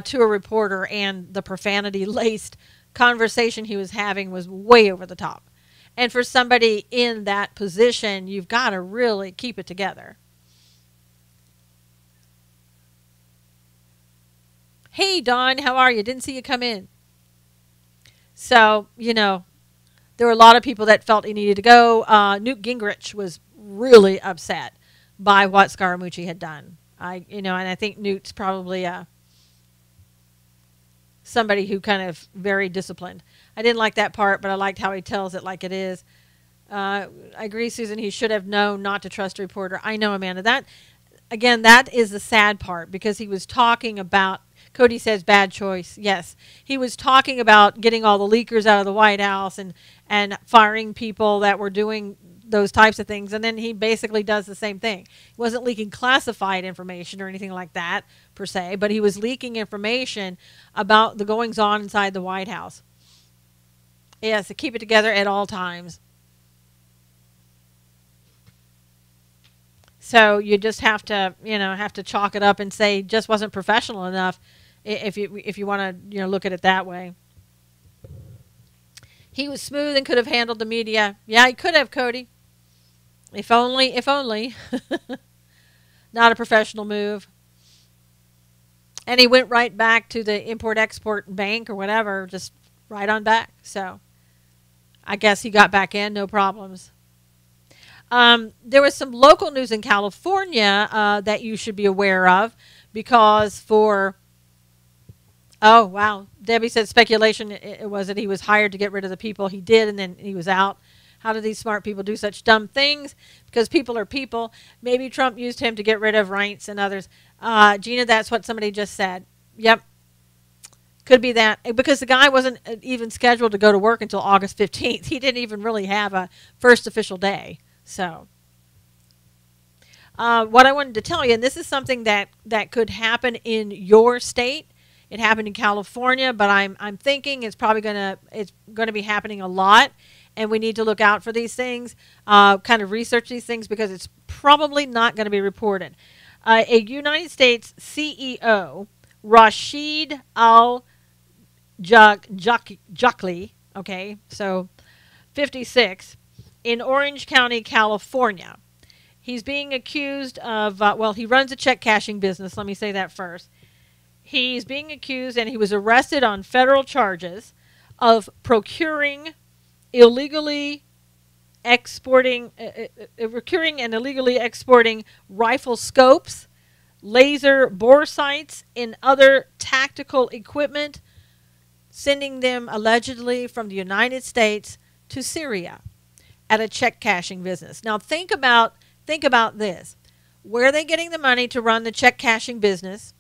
to a reporter, and the profanity-laced conversation he was having was way over the top. And for somebody in that position, you've got to really keep it together. Hey, Dawn, how are you? Didn't see you come in. So, you know, there were a lot of people that felt he needed to go. Newt Gingrich was really upset by what Scaramucci had done. And I think Newt's probably somebody who kind of very disciplined. I didn't like that part, but I liked how he tells it like it is. I agree, Susan. He should have known not to trust a reporter. I know, Amanda. That is the sad part, because he was talking about, Cody says bad choice. Yes. He was talking about getting all the leakers out of the White House and firing people that were doing those types of things. And then he basically does the same thing. He wasn't leaking classified information or anything like that, per se, but he was leaking information about the goings on inside the White House. Yes, to keep it together at all times. So you just have to chalk it up and say just wasn't professional enough, if you want to look at it that way. He was smooth and could have handled the media. Yeah, he could have, Cody. If only. Not a professional move. And he went right back to the Import-Export Bank or whatever, just right on back. So I guess he got back in, no problems. There was some local news in California that you should be aware of, because oh, wow. Debbie said speculation it was that he was hired to get rid of the people. He did, and then he was out. How do these smart people do such dumb things? Because people are people. Maybe Trump used him to get rid of Reince and others. Gina, that's what somebody just said. Yep. Could be that. Because the guy wasn't even scheduled to go to work until August 15th. He didn't even really have a first official day. So what I wanted to tell you, and this is something that could happen in your state. It happened in California, but I'm thinking it's probably gonna be happening a lot, and we need to look out for these things, kind of research these things, because it's probably not going to be reported. A United States CEO, Rashid Al-Jakli, okay, so 56, in Orange County, California. He's being accused of, he runs a check cashing business. Let me say that first. He's being accused, and he was arrested on federal charges of procuring and illegally exporting rifle scopes, laser bore sights, and other tactical equipment, sending them allegedly from the United States to Syria at a check cashing business. Now think about this. Where are they getting the money to run the check cashing business?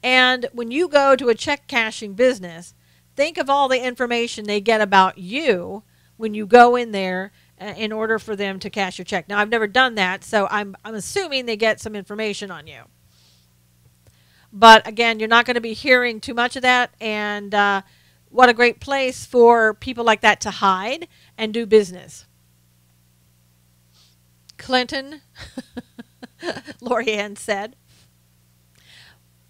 And when you go to a check cashing business, think of all the information they get about you when you go in there in order for them to cash your check. Now, I've never done that, so I'm assuming they get some information on you. But again, you're not going to be hearing too much of that, and what a great place for people like that to hide and do business. Clinton, Lori Ann said.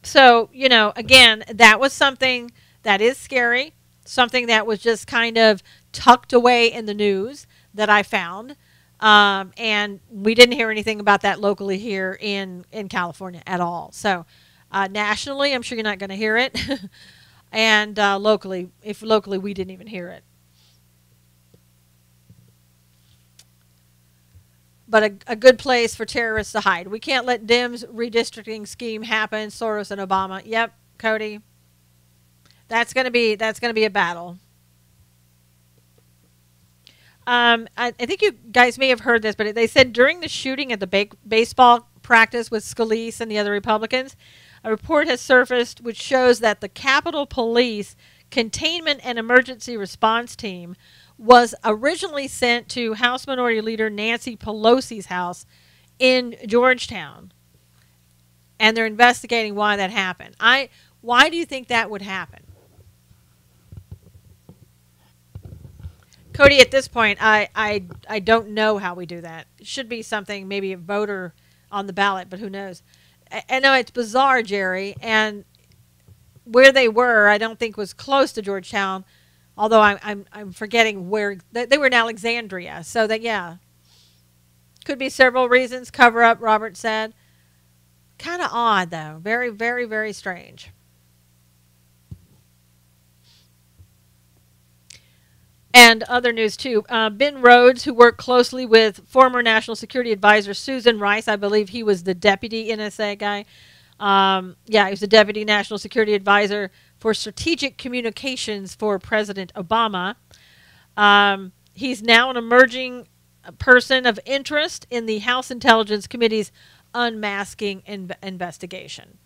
So, again, that was something that is scary, something that was just kind of tucked away in the news that I found. And we didn't hear anything about that locally here in California at all. So nationally, I'm sure you're not going to hear it. And locally, if locally we didn't even hear it. But a good place for terrorists to hide. We can't let Dems' redistricting scheme happen. Soros and Obama. Yep, Cody. That's gonna be a battle. I think you guys may have heard this, but they said during the shooting at the baseball practice with Scalise and the other Republicans, a report has surfaced which shows that the Capitol Police Containment and Emergency Response Team was originally sent to House Minority Leader Nancy Pelosi's house in Georgetown. And they're investigating why that happened. Why do you think that would happen? Cody, at this point, I don't know how we do that. It should be something, maybe a voter on the ballot, but who knows? I know it's bizarre, Jerry, and where they were, I don't think was close to Georgetown. Although I'm forgetting where they were in Alexandria. So that, yeah. Could be several reasons. Cover up, Robert said. Kind of odd, though. Very, very, very strange. And other news, too. Ben Rhodes, who worked closely with former National Security Advisor Susan Rice. I believe he was the deputy NSA guy. Yeah, he was the deputy National Security Advisor for strategic communications for President Obama. He's now an emerging person of interest in the House Intelligence Committee's unmasking investigation.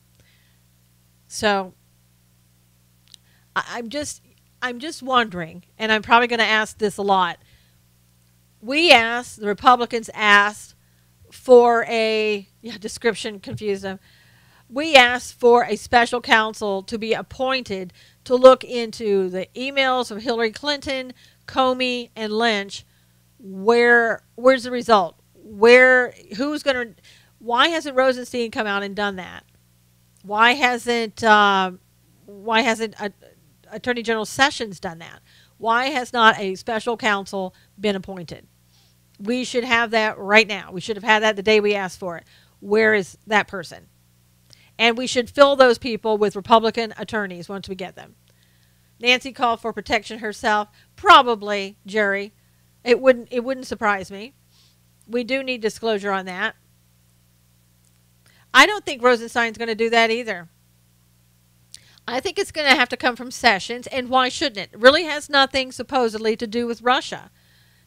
So I'm just wondering, and I'm probably going to ask this a lot. The Republicans asked for description confused them. We asked for a special counsel to be appointed to look into the emails of Hillary Clinton, Comey, and Lynch. Where's the result? Why hasn't Rosenstein come out and done that? Why hasn't Attorney General Sessions done that? Why has not a special counsel been appointed? We should have that right now. We should have had that the day we asked for it. Where is that person? And we should fill those people with Republican attorneys once we get them. Nancy called for protection herself. Probably, Jerry. It wouldn't surprise me. We do need disclosure on that. I don't think Rosenstein's going to do that either. I think it's going to have to come from Sessions, and why shouldn't it? It really has nothing, supposedly, to do with Russia.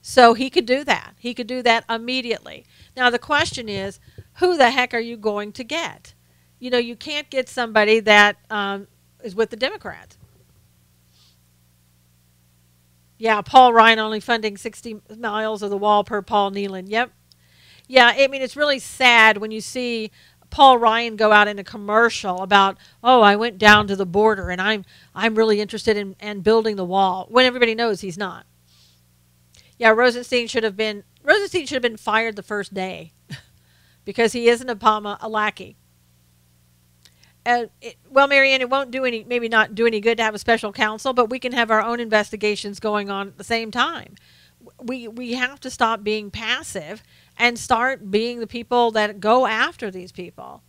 So he could do that. He could do that immediately. Now, the question is, who the heck are you going to get? You can't get somebody that is with the Democrats. Yeah, Paul Ryan only funding 60 miles of the wall per Paul Nealon. Yep. Yeah, I mean, it's really sad when you see Paul Ryan go out in a commercial about, I went down to the border and I'm really interested in building the wall, when everybody knows he's not. Yeah, Rosenstein should have been fired the first day because he isn't a lackey. Marianne, it won't maybe not do any good to have a special counsel, but we can have our own investigations going on at the same time. We have to stop being passive and start being the people that go after these people.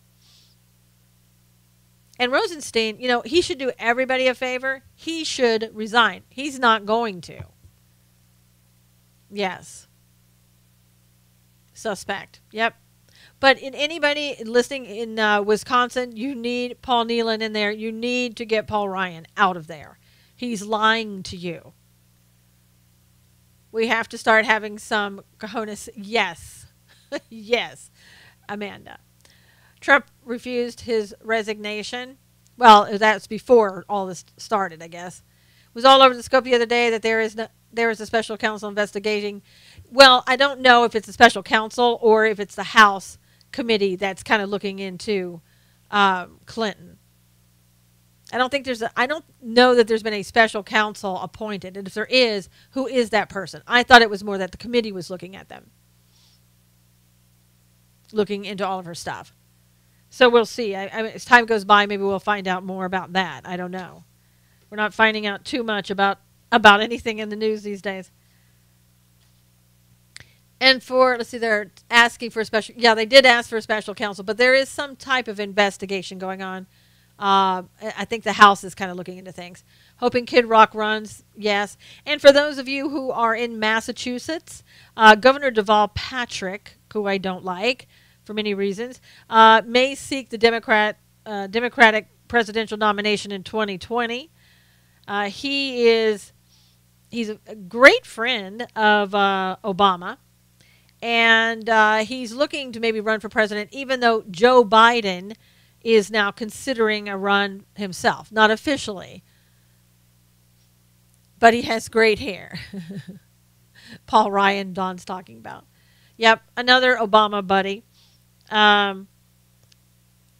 And Rosenstein, he should do everybody a favor. He should resign. He's not going to. Yes. Suspect. Yep. But in anybody listening in Wisconsin, you need Paul Nealon in there. You need to get Paul Ryan out of there. He's lying to you. We have to start having some cojones. Yes. Yes, Amanda. Trump refused his resignation. Well, that's before all this started, I guess. It was all over the scope the other day that there is a special counsel investigating. Well, I don't know if it's a special counsel or if it's the House committee that's kind of looking into Clinton. I don't know that there's been a special counsel appointed. And if there is, who is that person? I thought it was more that the committee was looking at them, looking into all of her stuff. So we'll see. I mean, as time goes by, maybe we'll find out more about that. I don't know. We're not finding out too much about anything in the news these days. And let's see, they're asking for a special, yeah, they did ask for a special counsel, but there is some type of investigation going on. I think the House is kind of looking into things. Hoping Kid Rock runs, yes. And for those of you who are in Massachusetts, Governor Deval Patrick, who I don't like for many reasons, may seek the Democratic presidential nomination in 2020. He's a great friend of Obama. And he's looking to maybe run for president, even though Joe Biden is now considering a run himself. Not officially. But he has great hair. Paul Ryan, Don's talking about. Yep, another Obama buddy. And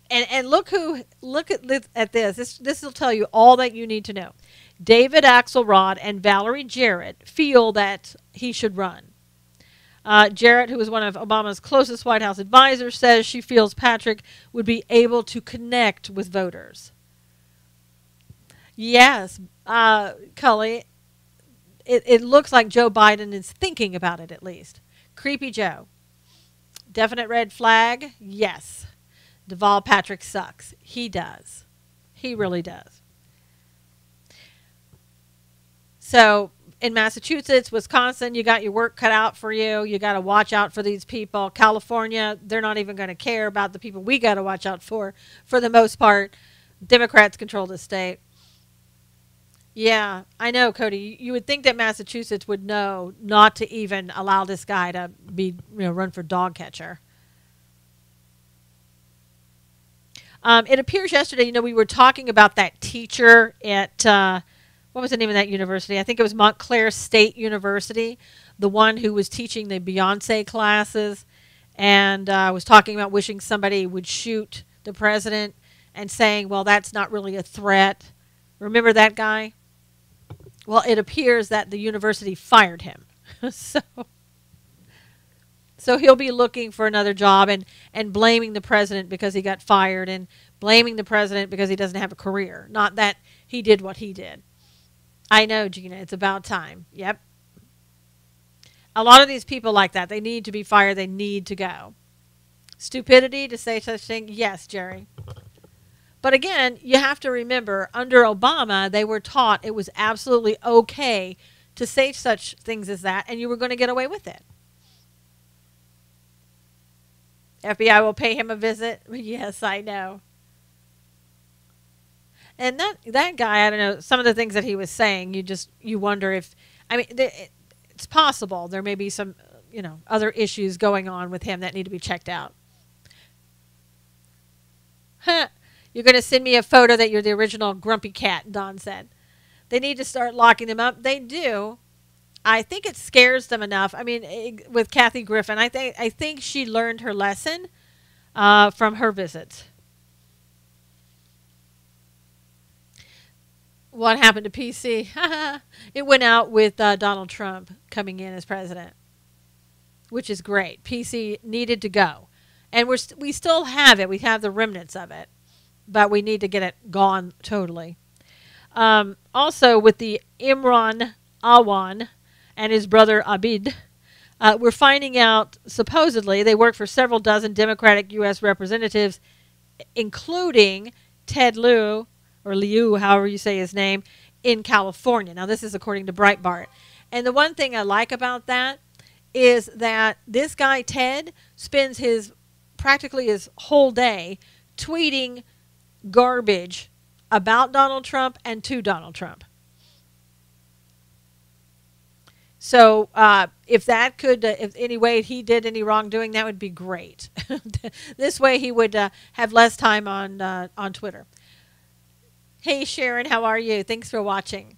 look at this. This will tell you all that you need to know. David Axelrod and Valerie Jarrett feel that he should run. Jarrett, who is one of Obama's closest White House advisors, says she feels Patrick would be able to connect with voters. Yes, Cully, it looks like Joe Biden is thinking about it at least. Creepy Joe. Definite red flag? Yes. Deval Patrick sucks. He does. He really does. So, in Massachusetts, Wisconsin, you got your work cut out for you. You got to watch out for these people. California, they're not even going to care about the people we got to watch out for the most part. Democrats control the state. Yeah, I know, Cody. You would think that Massachusetts would know not to even allow this guy to run for dog catcher. It appears yesterday, we were talking about that teacher at... what was the name of that university? I think it was Montclair State University, the one who was teaching the Beyonce classes and was talking about wishing somebody would shoot the president and saying, well, that's not really a threat. Remember that guy? Well, it appears that the university fired him. So he'll be looking for another job and blaming the president because he got fired and blaming the president because he doesn't have a career. Not that he did what he did. I know, Gina. It's about time. Yep. A lot of these people like that. They need to be fired. They need to go. Stupidity to say such thing? Yes, Jerry. But again, you have to remember, under Obama, they were taught it was absolutely okay to say such things as that, and you were going to get away with it. FBI will pay him a visit? Yes, I know. And that guy, I don't know, some of the things that he was saying, you wonder if, it's possible there may be some, other issues going on with him that need to be checked out. Huh. You're going to send me a photo that you're the original grumpy cat, Don said. They need to start locking them up. They do. I think it scares them enough. With Kathy Griffin, I think she learned her lesson from her visits. What happened to PC? It went out with Donald Trump coming in as president, which is great. PC needed to go. And we still have it. We have the remnants of it. But we need to get it gone totally. Also, with the Imran Awan and his brother Abid, we're finding out, supposedly, they work for several dozen Democratic U.S. representatives, including Ted Lieu, or Liu, however you say his name, in California. Now, this is according to Breitbart. And the one thing I like about that is that this guy, Ted, spends practically his whole day tweeting garbage about Donald Trump and to Donald Trump. So if any way he did any wrongdoing, that would be great. This way he would have less time on Twitter. Hey, Sharon, how are you? Thanks for watching.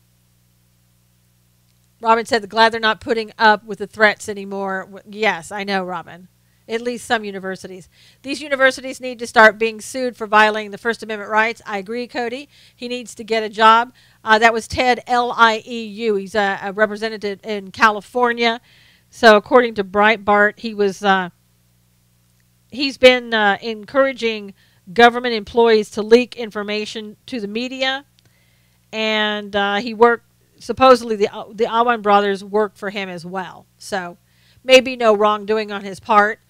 Robin said, glad they're not putting up with the threats anymore. Yes, I know, Robin. At least some universities. These universities need to start being sued for violating the First Amendment rights. I agree, Cody. He needs to get a job. That was Ted Lieu. He's a representative in California. So according to Breitbart, he's been encouraging government employees to leak information to the media, and he worked. Supposedly, the Alwyn brothers worked for him as well. So maybe no wrongdoing on his part,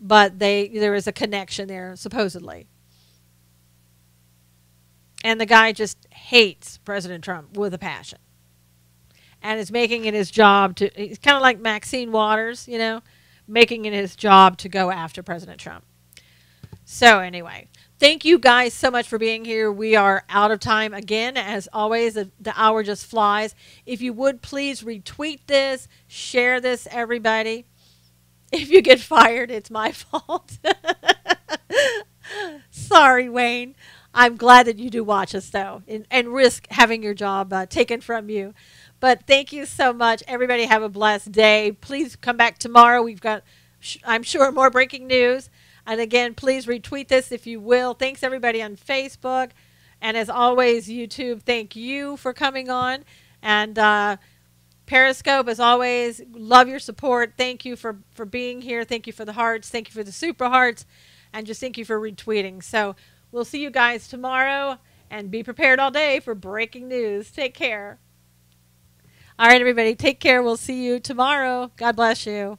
but there is a connection there, supposedly. And the guy just hates President Trump with a passion, and is making it his job to. He's kind of like Maxine Waters, making it his job to go after President Trump. So anyway, thank you guys so much for being here. We are out of time again. As always, the hour just flies. If you would please retweet this, share this, everybody. If you get fired, it's my fault. Sorry, Wayne. I'm glad that you do watch us, though, and risk having your job taken from you. But thank you so much. Everybody have a blessed day. Please come back tomorrow. We've got, I'm sure, more breaking news. And again, please retweet this if you will. Thanks, everybody on Facebook. And as always, YouTube, thank you for coming on. And Periscope, as always, love your support. Thank you for being here. Thank you for the hearts. Thank you for the super hearts. And just thank you for retweeting. So we'll see you guys tomorrow. And be prepared all day for breaking news. Take care. All right, everybody, take care. We'll see you tomorrow. God bless you.